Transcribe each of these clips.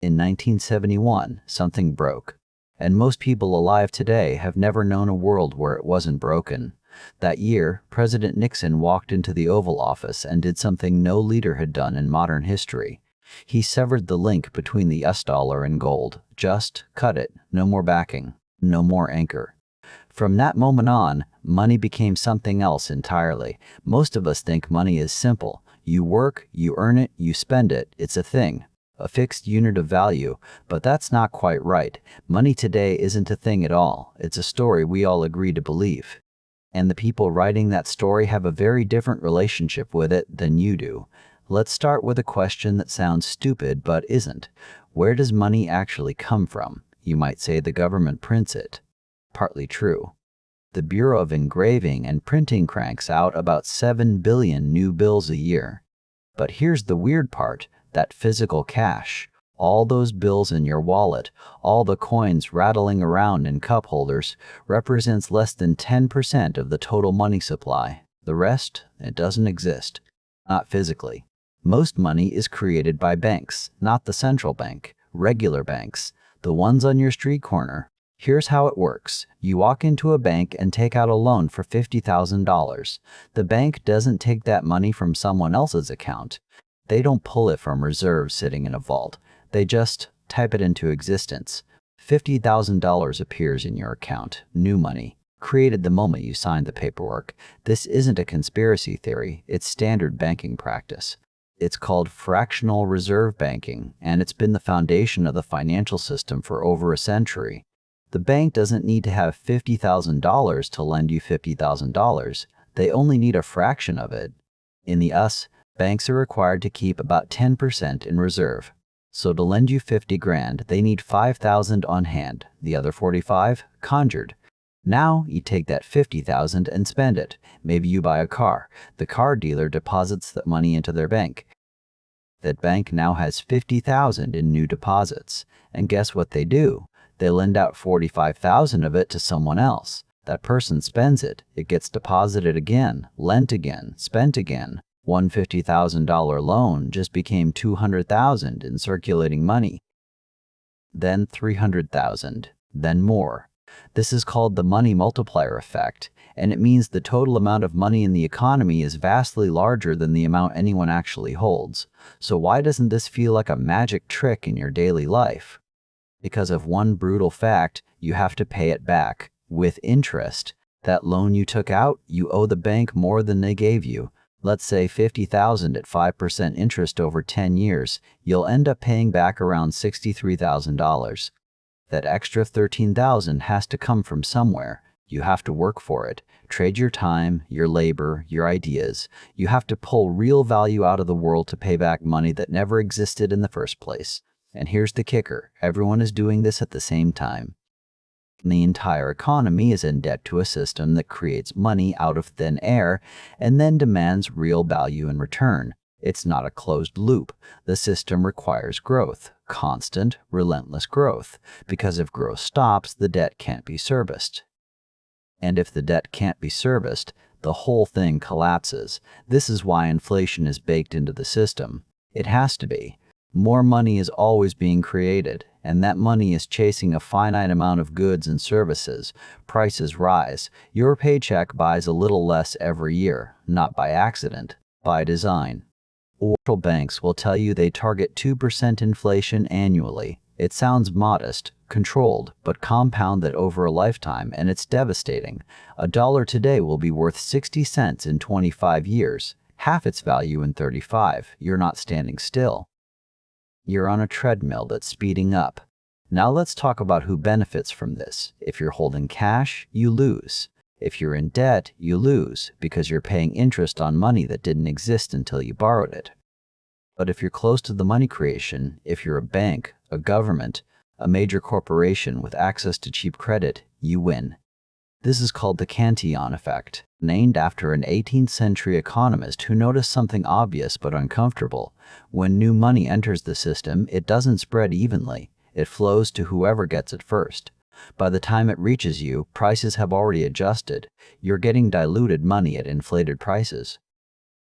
In 1971, something broke. And most people alive today have never known a world where it wasn't broken. That year, President Nixon walked into the Oval Office and did something no leader had done in modern history. He severed the link between the US dollar and gold. Just cut it. No more backing. No more anchor. From that moment on, money became something else entirely. Most of us think money is simple. You work, you earn it, you spend it. It's a thing. A fixed unit of value, but that's not quite right. Money today isn't a thing at all. It's a story we all agree to believe. And the people writing that story have a very different relationship with it than you do. Let's start with a question that sounds stupid but isn't. Where does money actually come from? You might say the government prints it. Partly true. The Bureau of Engraving and Printing cranks out about 7 billion new bills a year. But here's the weird part. That physical cash, all those bills in your wallet, all the coins rattling around in cup holders, represents less than 10% of the total money supply. The rest, it doesn't exist. Not physically. Most money is created by banks, not the central bank. Regular banks, the ones on your street corner. Here's how it works. You walk into a bank and take out a loan for $50,000. The bank doesn't take that money from someone else's account. They don't pull it from reserves sitting in a vault. They just type it into existence. $50,000 appears in your account, new money, created the moment you signed the paperwork. This isn't a conspiracy theory, it's standard banking practice. It's called fractional reserve banking, and it's been the foundation of the financial system for over a century. The bank doesn't need to have $50,000 to lend you $50,000. They only need a fraction of it. In the US, banks are required to keep about 10% in reserve. So to lend you 50 grand, they need 5,000 on hand. The other 45, conjured. Now you take that 50,000 and spend it. Maybe you buy a car. The car dealer deposits that money into their bank. That bank now has 50,000 in new deposits. And guess what they do? They lend out 45,000 of it to someone else. That person spends it. It gets deposited again, lent again, spent again. One $50,000 loan just became 200,000 in circulating money. Then 300,000, then more. This is called the money multiplier effect, and it means the total amount of money in the economy is vastly larger than the amount anyone actually holds. So why doesn't this feel like a magic trick in your daily life? Because of one brutal fact, you have to pay it back, with interest. That loan you took out, you owe the bank more than they gave you. Let's say 50,000 at 5% interest over 10 years, you'll end up paying back around $63,000. That extra $13,000 has to come from somewhere. You have to work for it. Trade your time, your labor, your ideas. You have to pull real value out of the world to pay back money that never existed in the first place. And here's the kicker. Everyone is doing this at the same time. The entire economy is in debt to a system that creates money out of thin air and then demands real value in return. It's not a closed loop. The system requires growth, constant, relentless growth, because if growth stops, the debt can't be serviced. And if the debt can't be serviced, the whole thing collapses. This is why inflation is baked into the system. It has to be. More money is always being created, and that money is chasing a finite amount of goods and services. Prices rise. Your paycheck buys a little less every year, not by accident, by design. Central banks will tell you they target 2% inflation annually. It sounds modest, controlled, but compound that over a lifetime, and it's devastating. A dollar today will be worth 60 cents in 25 years, half its value in 35. You're not standing still. You're on a treadmill that's speeding up. Now let's talk about who benefits from this. If you're holding cash, you lose. If you're in debt, you lose because you're paying interest on money that didn't exist until you borrowed it. But if you're close to the money creation, if you're a bank, a government, a major corporation with access to cheap credit, you win. This is called the Cantillon Effect, named after an 18th century economist who noticed something obvious but uncomfortable. When new money enters the system, it doesn't spread evenly. It flows to whoever gets it first. By the time it reaches you, prices have already adjusted. You're getting diluted money at inflated prices.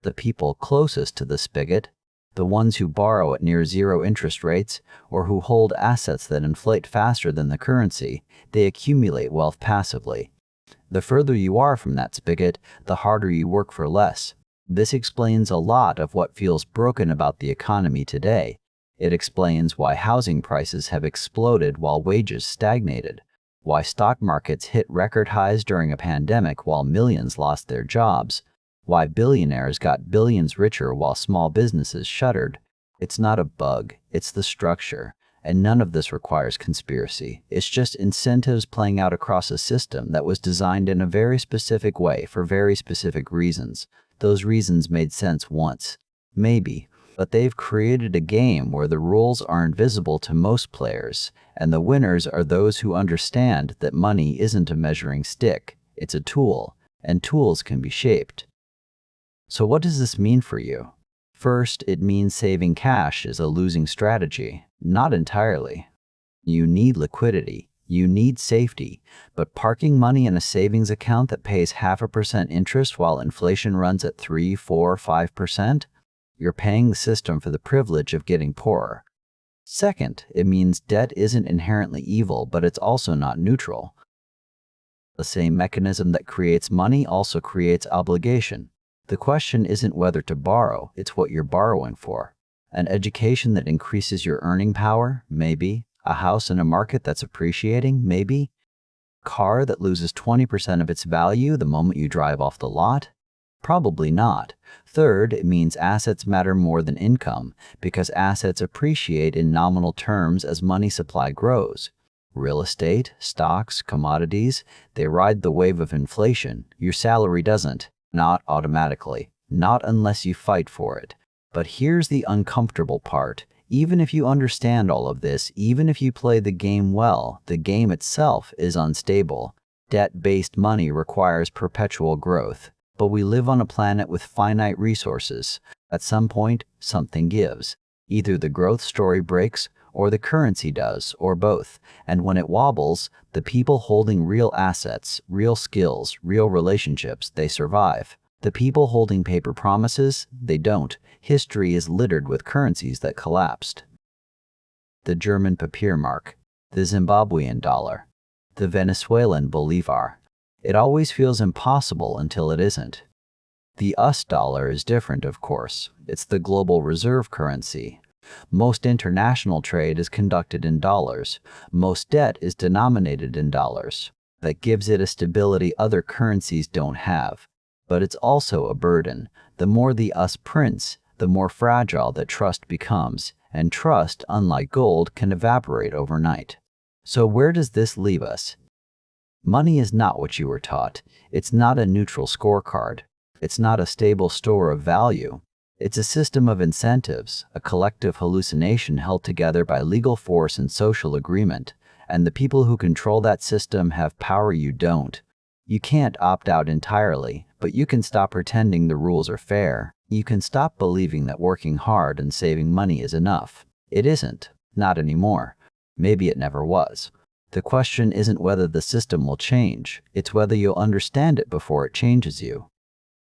The people closest to the spigot, The ones who borrow at near zero interest rates, or who hold assets that inflate faster than the currency, they accumulate wealth passively. The further you are from that spigot, the harder you work for less. This explains a lot of what feels broken about the economy today. It explains why housing prices have exploded while wages stagnated, why stock markets hit record highs during a pandemic while millions lost their jobs, why billionaires got billions richer while small businesses shuttered. It's not a bug, it's the structure. And none of this requires conspiracy. It's just incentives playing out across a system that was designed in a very specific way for very specific reasons. Those reasons made sense once. Maybe. But they've created a game where the rules are invisible to most players, and the winners are those who understand that money isn't a measuring stick. It's a tool, and tools can be shaped. So what does this mean for you? First, it means saving cash is a losing strategy. Not entirely. You need liquidity, you need safety, but parking money in a savings account that pays 0.5% interest while inflation runs at 3, 4, 5%, you're paying the system for the privilege of getting poorer. Second, it means debt isn't inherently evil, but it's also not neutral. The same mechanism that creates money also creates obligation. The question isn't whether to borrow, it's what you're borrowing for. An education that increases your earning power? Maybe. A house in a market that's appreciating? Maybe. Car that loses 20% of its value the moment you drive off the lot? Probably not. Third, it means assets matter more than income, because assets appreciate in nominal terms as money supply grows. Real estate, stocks, commodities, they ride the wave of inflation. Your salary doesn't. Not automatically. Not unless you fight for it. But here's the uncomfortable part. Even if you understand all of this, even if you play the game well, the game itself is unstable. Debt-based money requires perpetual growth. But we live on a planet with finite resources. At some point, something gives. Either the growth story breaks, or the currency does, or both. And when it wobbles, the people holding real assets, real skills, real relationships, they survive. The people holding paper promises, they don't. History is littered with currencies that collapsed. The German papier mark, the Zimbabwean dollar, the Venezuelan bolivar. It always feels impossible until it isn't. The US dollar is different, of course. It's the global reserve currency. Most international trade is conducted in dollars. Most debt is denominated in dollars. That gives it a stability other currencies don't have. But it's also a burden. The more the US prints, the more fragile that trust becomes, and trust, unlike gold, can evaporate overnight. So where does this leave us? Money is not what you were taught. It's not a neutral scorecard. It's not a stable store of value. It's a system of incentives, a collective hallucination held together by legal force and social agreement, and the people who control that system have power you don't. You can't opt out entirely, but you can stop pretending the rules are fair. You can stop believing that working hard and saving money is enough. It isn't. Not anymore. Maybe it never was. The question isn't whether the system will change, it's whether you'll understand it before it changes you.